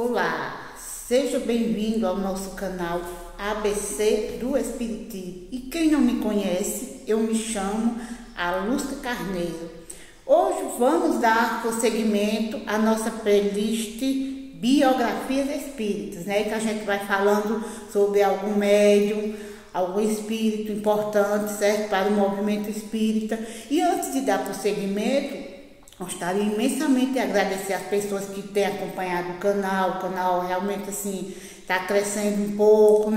Olá, seja bem-vindo ao nosso canal ABC do Espiritismo. E quem não me conhece, eu me chamo Alusca Carneiro. Hoje vamos dar prosseguimento à nossa playlist Biografias Espíritas, que a gente vai falando sobre algum médium, algum espírito importante, certo, para o movimento espírita. E antes de dar prosseguimento, gostaria imensamente de agradecer as pessoas que têm acompanhado o canal realmente assim está crescendo um pouco,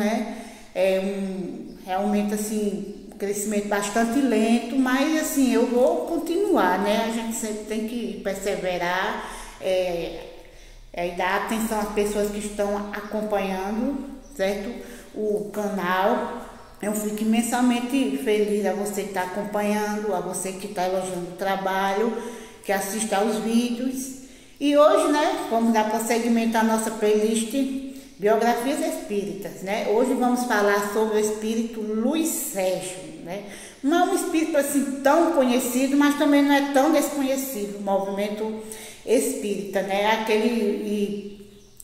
realmente assim, um crescimento bastante lento, mas assim, eu vou continuar, a gente sempre tem que perseverar, e dar atenção às pessoas que estão acompanhando, certo, o canal. Eu fico imensamente feliz a você que está acompanhando, a você que está elogiando o trabalho, que assiste aos vídeos. E hoje, vamos dar prosseguimento à nossa playlist Biografias Espíritas, Hoje vamos falar sobre o espírito Luiz Sérgio, Não é um espírito assim tão conhecido, mas também não é tão desconhecido, o movimento espírita,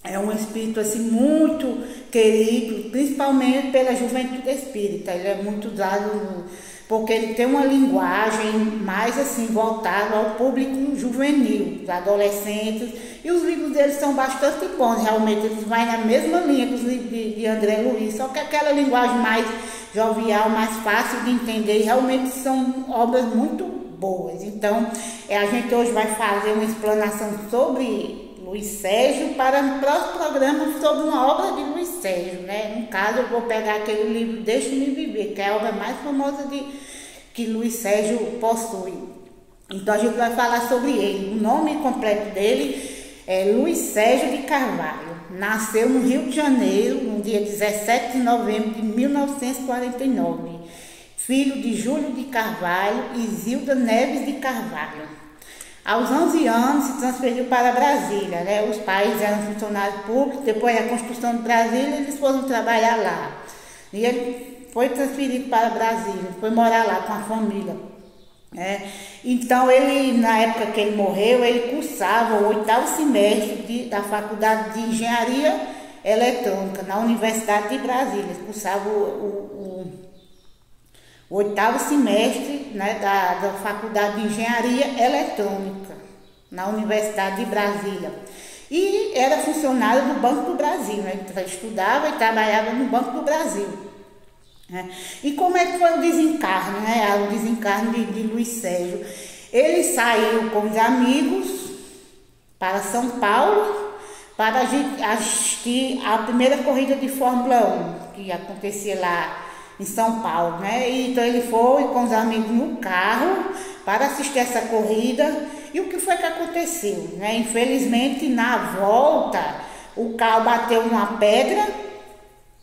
É um espírito assim muito querido, principalmente pela juventude espírita. Ele é muito dado porque ele tem uma linguagem mais assim voltada ao público juvenil, os adolescentes, e os livros dele são bastante bons, realmente eles vão na mesma linha dos livros de André Luiz, só que aquela linguagem mais jovial, mais fácil de entender, e realmente são obras muito boas. Então, a gente hoje vai fazer uma explanação sobre Luiz Sérgio para o próximo programa sobre uma obra de Luiz Sérgio, No caso, eu vou pegar aquele livro Deixe-me Viver, que é a obra mais famosa que Luiz Sérgio possui. Então, a gente vai falar sobre ele. O nome completo dele é Luiz Sérgio de Carvalho. Nasceu no Rio de Janeiro, no dia 17 de novembro de 1949. Filho de Júlio de Carvalho e Zilda Neves de Carvalho. Aos 11 anos se transferiu para Brasília, Os pais eram funcionários públicos, depois da construção de Brasília, eles foram trabalhar lá. E ele foi transferido para Brasília, foi morar lá com a família, Então, ele, na época que ele morreu, ele cursava o 8º semestre da Faculdade de Engenharia Eletrônica, na Universidade de Brasília. Ele cursava o 8º semestre da Faculdade de Engenharia Eletrônica, na Universidade de Brasília. E era funcionário do Banco do Brasil, Ele estudava e trabalhava no Banco do Brasil. E como é que foi o desencarne, O desencarne de Luiz Sérgio? Ele saiu com os amigos para São Paulo para assistir a primeira corrida de Fórmula 1, que acontecia lá em São Paulo, Então ele foi com os amigos no carro para assistir essa corrida. E o que foi que aconteceu, Infelizmente, na volta, o carro bateu numa pedra,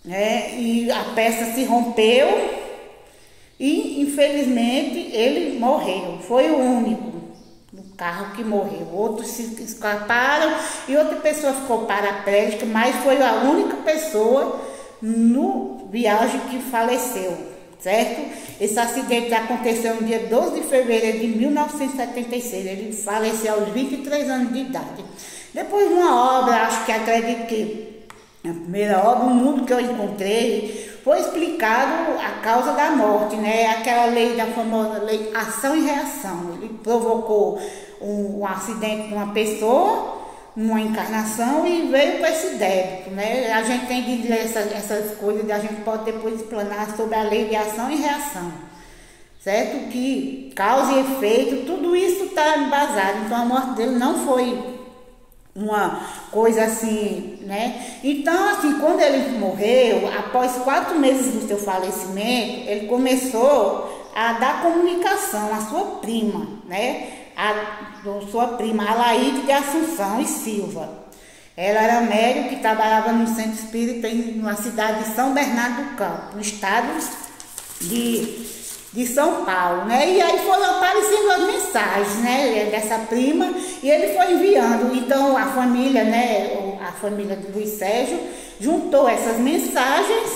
E a peça se rompeu e, infelizmente, ele morreu. Foi o único do carro que morreu. Outros se escaparam e outra pessoa ficou paraplégica, mas foi a única pessoa no viagem que faleceu, certo? Esse acidente aconteceu no dia 12 de fevereiro de 1976. Ele faleceu aos 23 anos de idade. Depois de uma obra, acredito que a primeira obra, O Mundo que eu encontrei, foi explicado a causa da morte, Aquela lei, da famosa lei ação e reação. Ele provocou um acidente com uma pessoa, uma encarnação, e veio com esse débito, A gente tem que ler essas coisas, a gente pode depois explanar sobre a lei de ação e reação, certo? Que causa e efeito, tudo isso está embasado. Então, a morte dele não foi uma coisa assim, Então, assim, quando ele morreu, após 4 meses do seu falecimento, ele começou a dar comunicação à sua prima, Sua prima Alaide de Assunção e Silva. Ela era médium que trabalhava no centro espírita na cidade de São Bernardo do Campo, no estado de São Paulo, E aí foram aparecendo as mensagens, dessa prima, e ele foi enviando. Então a família, a família de Luiz Sérgio juntou essas mensagens,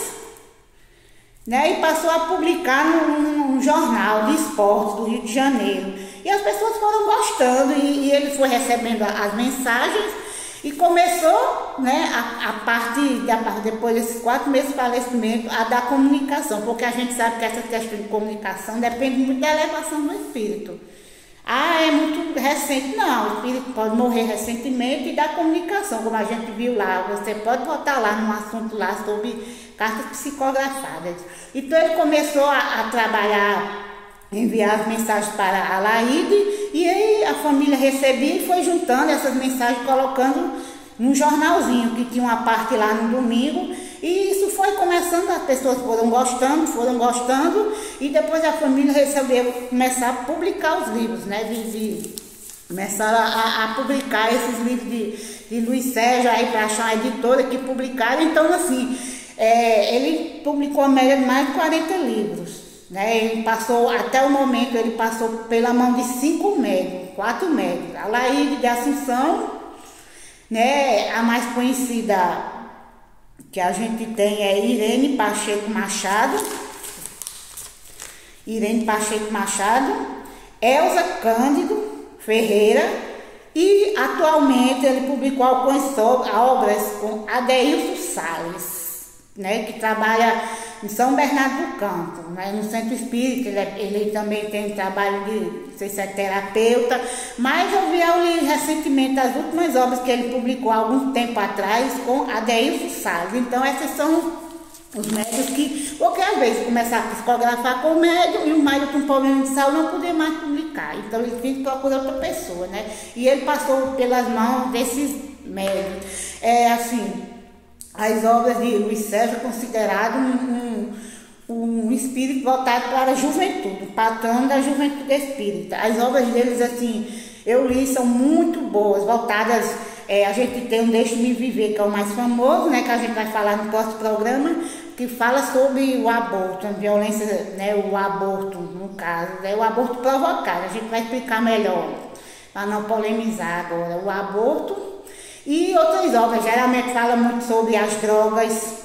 E passou a publicar num jornal de esportes do Rio de Janeiro. E as pessoas foram gostando, e ele foi recebendo as mensagens E começou, né, depois desses 4 meses de falecimento, a dar comunicação, porque a gente sabe que essa questão de comunicação depende muito da elevação do espírito. Ah, é muito recente. Não, o espírito pode morrer recentemente e dar comunicação, como a gente viu lá. Você pode botar lá num assunto lá sobre cartas psicografadas. Então ele começou a trabalhar, enviar as mensagens para a Laíde, e aí a família recebia e foi juntando essas mensagens, colocando num jornalzinho que tinha uma parte lá no domingo, e isso foi começando, as pessoas foram gostando, e depois a família resolveu começar a publicar os livros, né, começaram a publicar esses livros de Luiz Sérgio, aí para achar uma editora que publicaram. Então assim, ele publicou a média de mais de 40 livros. Né, ele passou, até o momento, ele passou pela mão de 5 médios, 4 médios. A Laíde de Assunção, né, a mais conhecida que a gente tem é Irene Pacheco Machado, Elza Cândido Ferreira, e atualmente ele publicou algumas obras com Adeilson Salles, né, que trabalha em São Bernardo do Campo, né, no Centro Espírita. Ele também tem trabalho de, não sei se é terapeuta, mas eu li recentemente as últimas obras que ele publicou há algum tempo atrás com Adeilson Salles. Então esses são os médios que, porque às vezes começar a psicografar com o médium e o médium com problema de saúde não poder mais publicar, então ele tem que procurar outra pessoa, né? E ele passou pelas mãos desses médios. Assim, as obras de Luiz Sérgio é considerado um espírito voltado para a juventude, o patrão da juventude espírita. As obras deles, assim, eu li, são muito boas, voltadas, a gente tem um Deixe-me Viver, que é o mais famoso, né, que a gente vai falar no próximo programa, que fala sobre o aborto, a violência, né, o aborto, no caso, o aborto provocado. A gente vai explicar melhor, para não polemizar agora, o aborto. E outras obras, geralmente fala muito sobre as drogas,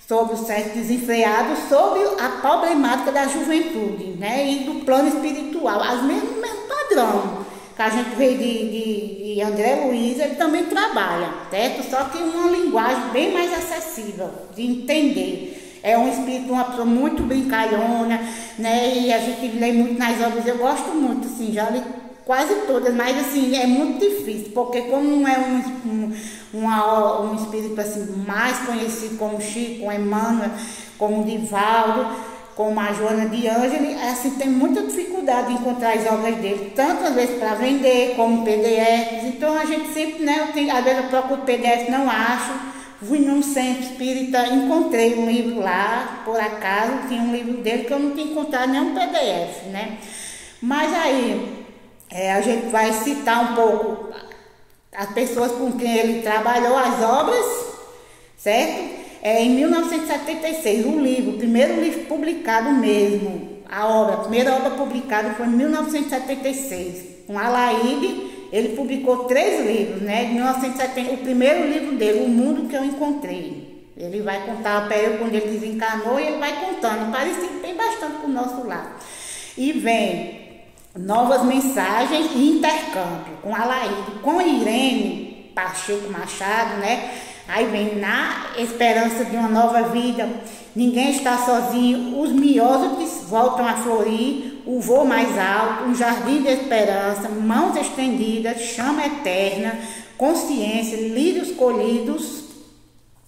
sobre o sexo desenfreado, sobre a problemática da juventude, né? E do plano espiritual, o mesmo padrão que a gente vê de André Luiz, ele também trabalha, certo? Só que uma linguagem bem mais acessível de entender. É um espírito, uma pessoa muito brincalhona, né? E a gente lê muito nas obras, eu gosto muito, assim, já li quase todas, mas assim, é muito difícil, porque como não é um espírito assim, mais conhecido como Chico, como Emmanuel, como Divaldo, como a Joana de Ângeli, assim, tem muita dificuldade de encontrar as obras dele, tanto às vezes para vender, como PDFs. Então a gente sempre, né, às vezes eu procuro PDF, não acho, fui num centro espírita, encontrei um livro lá, por acaso, tinha um livro dele que eu não tinha encontrado nenhum PDF, né, mas aí a gente vai citar um pouco as pessoas com quem ele trabalhou, as obras, certo? Em 1976, o primeiro livro publicado mesmo, a primeira obra publicada foi em 1976, com a Laíde. Ele publicou 3 livros, né? Em 1970, o primeiro livro dele, O Mundo que Eu Encontrei. Ele vai contar o período quando ele desencarnou e ele vai contando, parece que tem bastante com o nosso lado. E vem Novas Mensagens e Intercâmbio, com a Laíde, com Irene Pacheco Machado, né? Aí vem Na Esperança de uma Nova Vida, Ninguém Está Sozinho, Os Miósotes Voltam a Florir, O Voo Mais Alto, Um Jardim de Esperança, Mãos Estendidas, Chama Eterna, Consciência, Lírios Colhidos,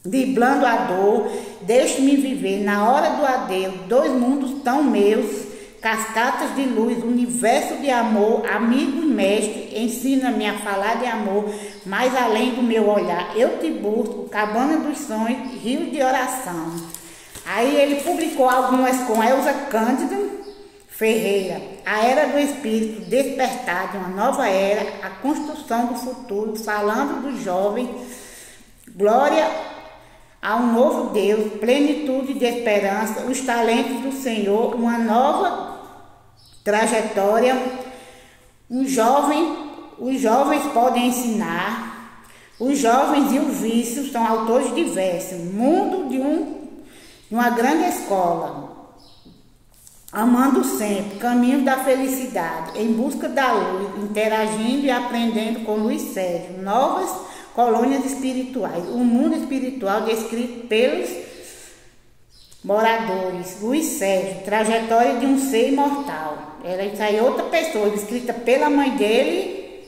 Driblando a Dor, Deixe-me Viver, Na Hora do Adeus, Dois Mundos Tão Meus, Cascatas de Luz, Universo de Amor, Amigo e Mestre, Ensina-me a Falar de Amor, Mais Além do Meu Olhar, Eu Te Busco, Cabana dos Sonhos, Rio de Oração. Aí ele publicou algumas com Elza Cândido Ferreira, A Era do Espírito, Despertar de uma Nova Era, A Construção do Futuro, Falando dos Jovens, Glória a um Novo Deus, Plenitude de Esperança, Os Talentos do Senhor, Uma Nova Trajetória, Os Jovens Podem Ensinar, Os Jovens e o Vício, são autores diversos, Mundo de uma Grande Escola, Amando Sempre, Caminhos da Felicidade, Em Busca da Luz, Interagindo e Aprendendo com Luiz Sérgio, Novas colônias espirituais. O mundo espiritual descrito pelos moradores. Luiz Sérgio, trajetória de um ser imortal. Isso aí é outra pessoa, escrita pela mãe dele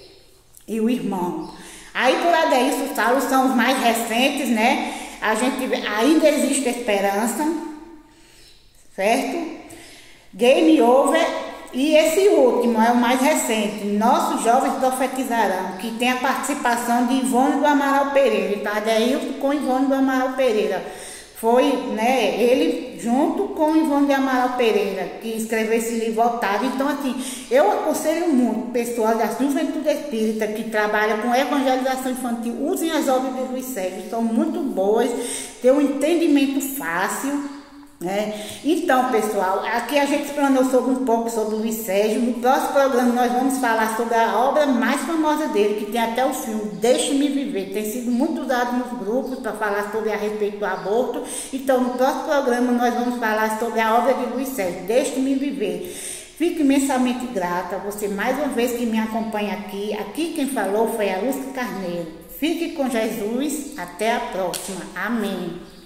e o irmão. Aí por Adeilson Saulo são os mais recentes, né? A gente ainda existe esperança, certo? Game Over. E esse último é o mais recente, Nossos Jovens Profetizarão, que tem a participação de Ivone do Amaral Pereira. Então, Adeilson com Ivone do Amaral Pereira. Foi, né, ele junto com Ivone do Amaral Pereira que escreveu esse livro Voltado. Então, assim, eu aconselho muito pessoal da Juventude Espírita que trabalha com evangelização infantil, usem as obras de Luiz Sérgio, são muito boas, tem um entendimento fácil. Então, pessoal, aqui a gente explanou um pouco sobre o Luiz Sérgio. No próximo programa nós vamos falar sobre a obra mais famosa dele, que tem até o filme Deixe-me Viver. Tem sido muito usado nos grupos para falar sobre a respeito do aborto. Então, no próximo programa nós vamos falar sobre a obra de Luiz Sérgio, Deixe-me Viver. Fico imensamente grata a você mais uma vez que me acompanha aqui. Aqui quem falou foi a Lúcia Carneiro. Fique com Jesus. Até a próxima. Amém.